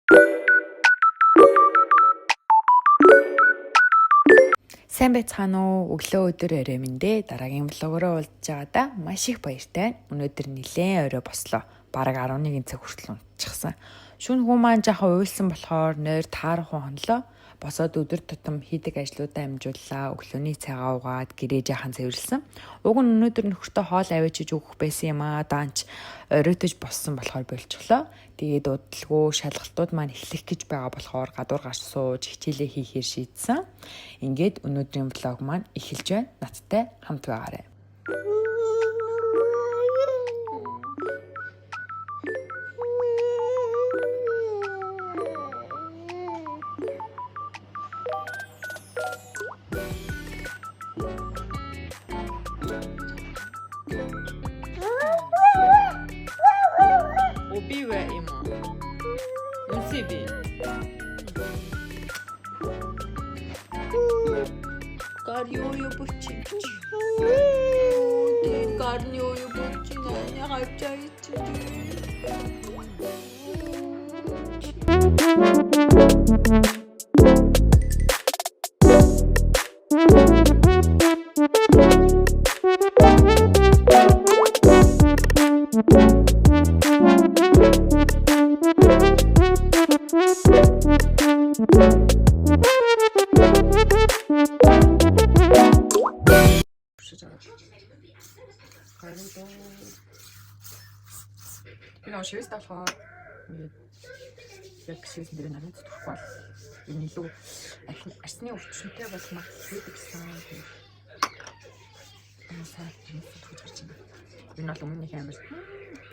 Сайн байцгаана уу? Өглөө өдөр орой мэндэ дараагийн влогороо уулзж байгаадаа маш их баяртай. Өнөөдөр нилээн орой бослоо. Бараг 11 цаг хүртэл унтчихсан. Шөнө хүн маань жаахан уйлсан болохоор нойр таархан хонлоо. Босоод өдөр тутам хийдэг ажлуудаа амжууллаа. Өглөөний цайгаа уугаад гэрээ жаахан цэвэрлсэн. Уг нь өнөөдөр нөхөртөө хоол авчиж өгөх байсан юм аа. Даанч оройтож боссон болохоор болчихлоо. Тэгээд удалгүй шалгалтууд маань эхлэх гэж байгаа болохоор гадуур гарч сууж хичээлээ хийхээр шийдсэн. Ингээд өнөөдрийн влог маань эхэлж байна. Надтай хамт байгаарай. Obi ve Imo. Musibi. Karnioyu bıçın. Karnioyu bıçın. Ne yapacağız Энэ шивээс болохоор яг шивээс дээр нарийн зүтгэхгүй бол энэ илүү арсны өвчнөтэй бол магадгүй гэсэн юм. Энэ сайн зүтгэж гарч байна. Энэ бол өмнөх амар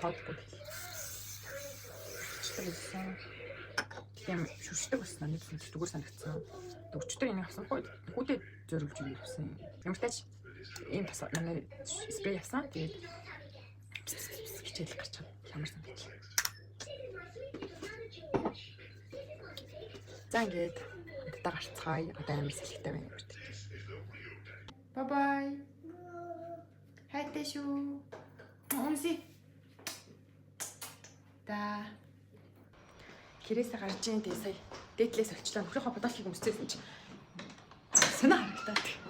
тоодгүй. Тийм шүршдэг басна нэг зүгээр санагдсан. Өчтөр энийг авсан хойд хүүдэд зөрүүлж ирсэн. Ямар ч тач ийм бас манай спрей авсан. Тэгээд хичээл гарч байгаа. Ямар санагдаж. За ингээд хамтдаа гарцгаая. Одоо амар салхитай байна гэж. Bye bye. Хайтай шүү. Онси. Да. Гэрээсээ гарч ийн тий сая дээдлээс олчлаа. Нөхрийнхөө бодолтыг өмсчихсэн чи. Санаа харагдаад.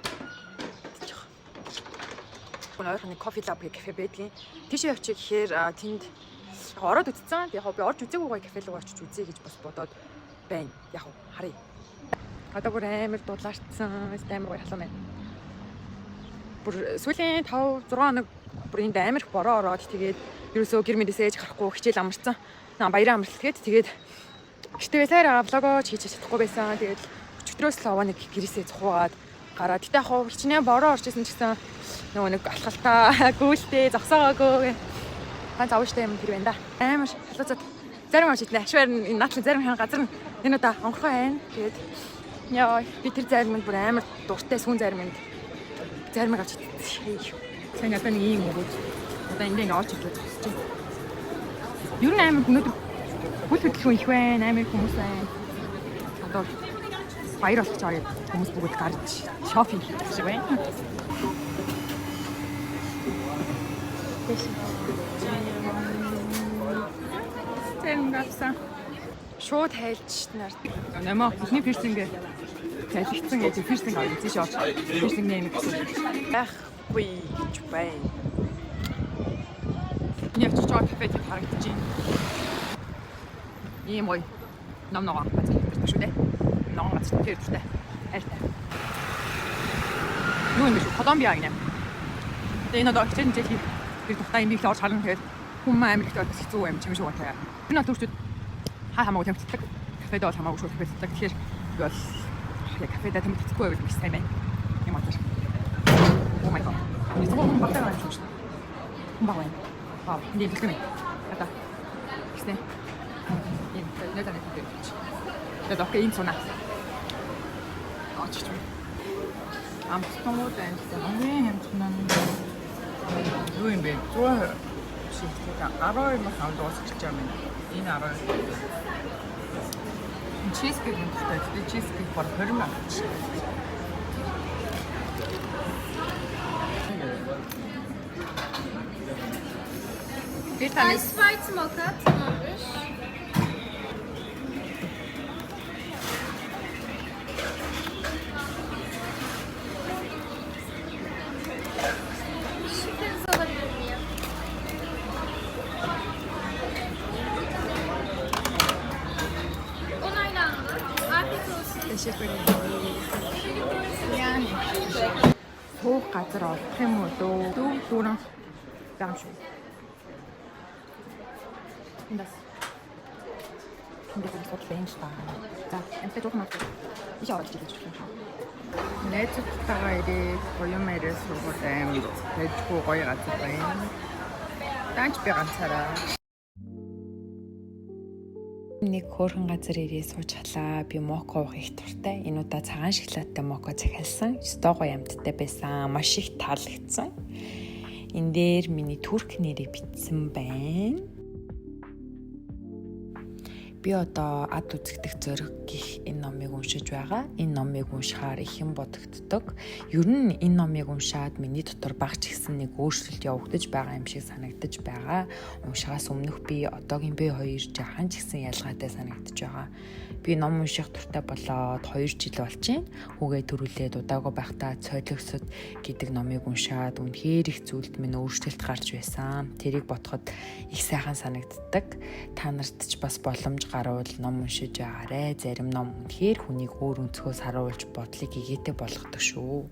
Ойрхон кофе лаб гэх кафе байдгийн. Тийшээ явчих гэхээр тэнд ороод үтцсэн. Яг би орж үзээгүй гоё кафе руу очиж үзье гэж бас бодоод байна. Яг харъя. Одоо бүр амар дулаартсан. Амар гоё халуун байна. Бүр сүүлийн 5 6 хоног бүр энд амар их бороо ороод тэгээд ерөөсөө гэр мэндээс ээж гарахгүй хичээл амарсан. Баяраа амарлгээд тэгээд гэртээ сайраа влогоо хийж чадахгүй байсан. Тэгээд өчигдрөөс л аваа нэг гэрээсээ цухуугаад гараа. Тэгтээ яг хичнээн бороо орж исэн ч гэсэн нөгөө нэг алхалтаа гүйлтэй зогсоогоогүй. Ганц авштай юм тэр байна да. Амар халууцаад зарим авч иднэ. Ашвар энэ наадлын зарим хэн газар энэ удаа онгорхоо байна. Тэгээд яа би тэр зарим бүр амар дуртай сүүн зарим зарим авч идсэн. Сайн одоо нэг ийм өгөөд одоо энд ингээ олж ирлээ зогсож байна. Юу нээр өнөөдөр бүл хөдөлгөөн их байна. Амар хүмүүс байна. Одоо баяр болгож аваад хүмүүс бүгд гарч шопинг хийх шиг байна. Тэнгапсан. Шууд хайлж нар. Нэмээ бидний пирсинг тайлгдсан гэж пирсинг аваад тийш очиж пирсинг нэмэх гэсэн. Яахгүй гэж байна. Яг ч жоо кафед харагдаж байна. Ийм гоё ном ногоо газар хэрэгтэй шүү дээ. Ном газар хэрэгтэй. Хайртай. Юу юм бэ? Колумбиа гинэ. Энэ одоо хичээл хийх тэр тухтай юм их орж харна гэхэд хүмүүс амар их бас хэцүү юм чим шүү гатаа. Энэ бол түрчүүд хамаагүй тэмцдэг. Кафед бол хамаагүй шүү тэмцдэг. Тэгэхээр би бол яг кафедаа тэмцэхгүй байвал биш сайн байна. Юм аа. Oh my god. Энэ зөвхөн батараа юм шүү. Хүн баг байна. Вау, энэ дэлгэн юм. Одоо. Гэснэ. Ийм нэтэ нэтэ. Тэгээд окей энэ сонаа. Очиж. Амстомод энэ хэмтнэн. Юу юм бэ? Зөө шигтэй 12 сая дуусчих юм байна. Энэ 12. Чизкейк юм байна. Чизкейк бар 20 мянга. Ice white mocha, tamamdır. Суух газар олох юм уу дөө дүүрэн зам шүү. Эндээс бодол байна л та. За энэ жоохон мод иш аваад гэж байна. Найзтайгаа ирээ гоём арай сургууль аим тэжгүй гоё газар байна. Данч би ганцаараа нэг хөөрхөн газар ирээ сууж халаа. Би моко уух их дуртай. Энэ удаа цагаан шоколадтай моко захиалсан. Өстой гоё амттай байсан. Маш их таалагдсан. Энэ дээр миний турк нэрийг бичсэн байна. Би одоо ад үзэгдэх зориг гэх энэ номыг уншиж байгаа. Энэ номыг уншихаар их юм бодогддог. Ер нь энэ номыг уншаад миний дотор багч гисэн нэг өөрчлөлт явагдаж байгаа юм шиг санагдаж байгаа. Уншихаас өмнөх би одоогийн би хоёр жахан ч гисэн ялгаатай санагдаж байгаа. Би ном унших дуртай болоод 2 жил болж байна. Хүүгээ төрүүлээд удаагүй байхдаа цойлогсод гэдэг номыг уншаад үнэхээр их зүйлд минь өөрчлөлт гарч байсан. Тэрийг бодоход их сайхан санагддаг. Та нарт ч бас боломж гарвал ном уншиж байгаарэ. Зарим ном үнэхээр хүнийг өөр өнцгөөс харуулж бодлыг игээтэй болгодог шүү.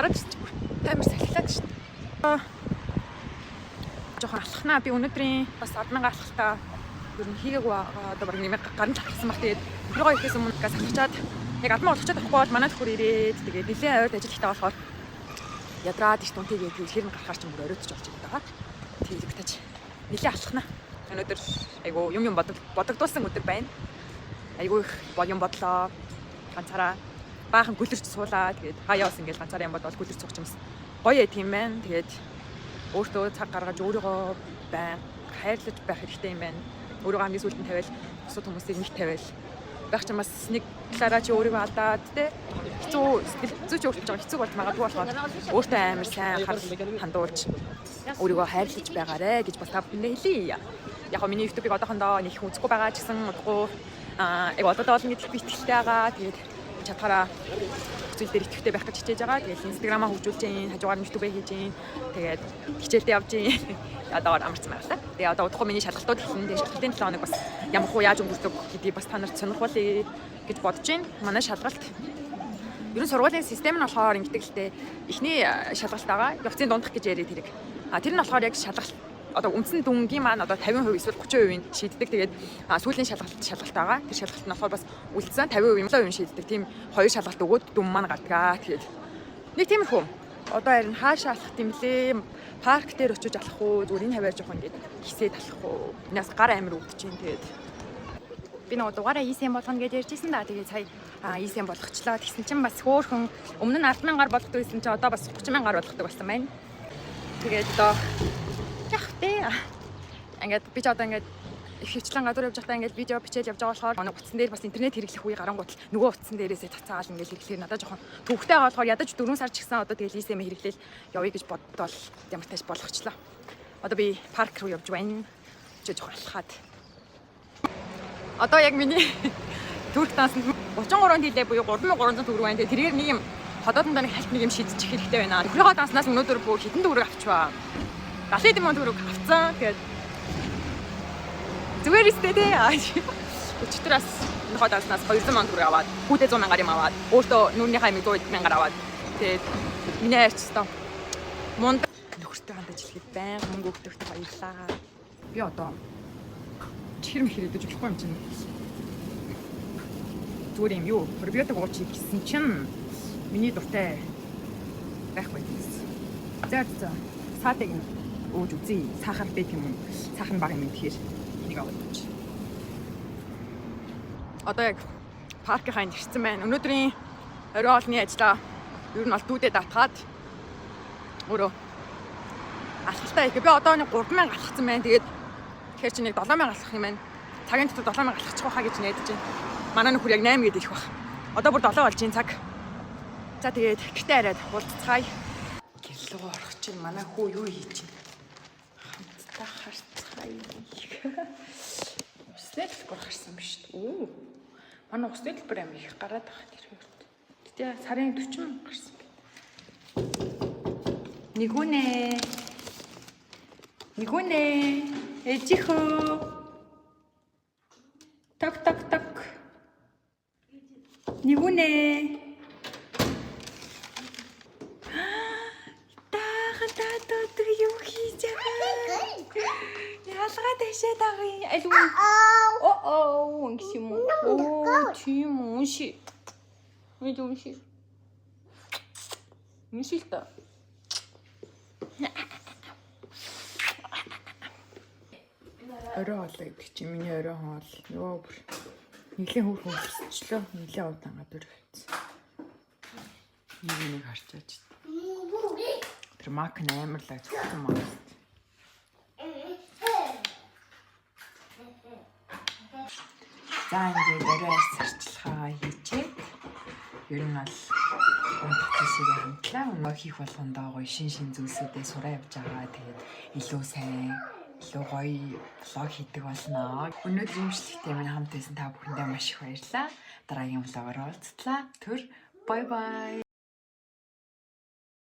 Гараад таймер салхилаад шүү дээ. Жохон алхнаа. Би өнөөдрийн бас 10,000 алхалтаа ер нь хийгээгүй одоо баг нэмэг гарын талхсан баг. Тэгээд өглөөгөө ихэс өмнө салхичаад яг адмаа болгочоод авахгүй бол манай төхөр ирээд тэгээд нэлээд ойрд ажиллахтаа болохоор ядраад их тунтайгээд хэрэг гарахаар ч мөр оройтж болж байгаа. Тэгээд тач нэлээд алхнаа. Өнөөдөр айгу юм бодогдуулсан өдөр байна. Айгу их юм бодлоо. Ганцаараа баахан гүлэрч суулаа. Тэгээд хаяас ингээл ганцаараа юм бодвол гүлэрч суух юмс гоё тийм байна. Тэгээд өөртөө цаг гаргаж өөрийгөө байн хайрлаж байх хэрэгтэй юм байна. Өөрийгөө хамгийн сүүлд нь тавиал бусад хүмүүсийг нэг тавиал байх ч бас нэг талаараа чи өөрийгөө алдаад те хэцүү сэтгэл зүйч өөрчлөж байгаа хэцүү болж магадгүй болохоор өөртөө амар сайн хандуулж өөрийгөө хайрлаж байгаарэ гэж бас та бүхэндээ хэлье. Яг хөө миний YouTube-ыг одоохондоо нэг үзэхгүй байгаа ч гэсэн удахгүй одоодоо олон гэдэгт итгэлтэй байгаа. Тэгээд чадхаараа зүйл дээр итгэвтэй байх гэж хичээж байгаа. Тэгээд Instagram-аа хөгжүүлж гин, хажуугаар нь YouTube хийж гин. Тэгээд хичээлдээ явж гин. Одоо амарсан байна л та. Тэгээд одоо удахгүй миний шалгалтууд хэлсэн. Тэгээд шалгалтын 7 хоног бас ямар хуу яаж өнгөрдөг гэдгийг бас та нарт сонирхуулъя гэж бодож байна. Манай шалгалт ер нь сургуулийн систем нь болохоор ингэдэг л дээ. Эхний шалгалтаагаа явцын дундах гэж яриад хэрэг. Тэр нь болохоор яг шалгалт одоо үндсэн дүнгийн маань одоо 50% эсвэл 30% шийддэг. Тэгээд сүүлийн шалгалтаагаа тэр шалгалт нь болохоор бас үлдсэн 50% шийддэг. Тийм хоёр шалгалт өгөөд дүн маань гадгаа. Тэгээд нэг тиймэрхүү. Одоо харин хаашаа алах юм лээ? Парк дээр очиж алах уу? Зүгээр энэ хаваар жоохон ингээд хисээд алах уу? Энэс гар амир өвдөж юм тэгээд. Би нөгөө дугаараа ийсэн болгоно гэж ярьжсэн да. Тэгээд сая ийсэн болгочлоо. Тэгсэн чинь бас хөөхөн өмнө нь 10,000-аар болгодог байсан чинь одоо бас 30,000-аар болгодог болсон байна. Тэгээд одоо яах вэ? Ингээд би ч одоо ингээд хөвчлэн гадуур явж байхдаа ингээд видео бичээл явж байгаа болохоор манай утсан дээр бас интернет хэрэглэх үе гарангуут нөгөө утсан дээрээсээ цацаагаал ингээд хэрэглэхээр надад жоохон төвхтэй байгаа болохоор ядаж 4 сар ч гэсэн одоо тэгэл ийсэмэ хэрэглээл явъя гэж боддол ямар тааш болгочлаа. Одоо би парк руу явж байна. Чи жоохон алхаад. Одоо яг миний Турк дансанд 33 хэлээ буюу 3300 төгрөг байна. Тэгээд тэрээр нэг юм ходоодондоо нэг хальт нэг юм шидчих хэрэгтэй байна. Нөхрийнхөө данснаас өнөөдөр бүр хэдэн төгрөг авчваа. 70 мянган төгрөг авцсан. Тэгээд зүгээр өстэй те. Өчтөр бас нөхөө данснаас 200 мянган төгрөг аваад, хүүтэй 100 мянгаар юм аваад, өөртөө нүрийнхээ 100 мянгаар аваад. Тэгээд миний хайрцтай мунд нөхөртэй хамт ажиллахад байнга мөнгө өгдөгт баярлаа. Би одоо чихэр мэхрээдэж болохгүй юм чинь. Зүгээр юм юу? Пробиотик уучих гэсэн чинь миний дуртай байхгүй гэсэн. За саатыг ууж үзье. Сахар бэт юм. Сахар баг юм тэгэхээр энийг аваад үзье. Одоо яг паркийн ханд ирсэн байна. Өнөөдрийн орой олны ажлаа ер нь бол дүүдэд татгаад өөрөө алхалтай их. Би одоо нэг 3,000 алхацсан байна. Тэгээд тэгэхээр чи нэг 7,000 алхах юм байна. Цагийн дотор 7,000 алхачих واخа гэж найдаж байна. Манай нөхөр яг 8 гэдэг их баг. Одоо бүр 7 болж чинь цаг. За тэгээд гэртээ хараад уулзцгаая. Гэлөө орох чинь манай хүү юу хийж чинь? Хамтдаа харцгаая. Устай төлбөр гарсан биз дээ. Манай устай төлбөр амир их гараад байгаа тэр хоёрт. Тэгтээ сарын 40,000 гарсан байна. Нэгүнэ. Эжихөө. Так. Нэгүнэ. Таагаад юу хийж байгаа? Ялгаа дэшээ дагъя. Алуу. Ингэс юм уу? Тийм унши. Ой унши. Унши л та. Орой хоолой гэдэг чинь миний орой хоол. Йоо бүр нэлийн хөөрхөн өсчлөө. Нэлийн удаан гадуур хэвчээ. Нэг харчаач. Тэр мак амар л ажигсан маа. За ингээд орой сарчлахаа хийчихэд ер нь бол унтчихсыг хамтлаа. Өмнө хийх болгондоо гоё шин зүйлсүүдээ сураа явж байгаа. Тэгээд илүү сайн илүү гоё влог хийдэг болно. Өнөөдөр имжлэгтэй минь хамт байсан та бүхэндээ маш их баярлалаа. Дараагийн влогоор уулзтлаа. Бай бай.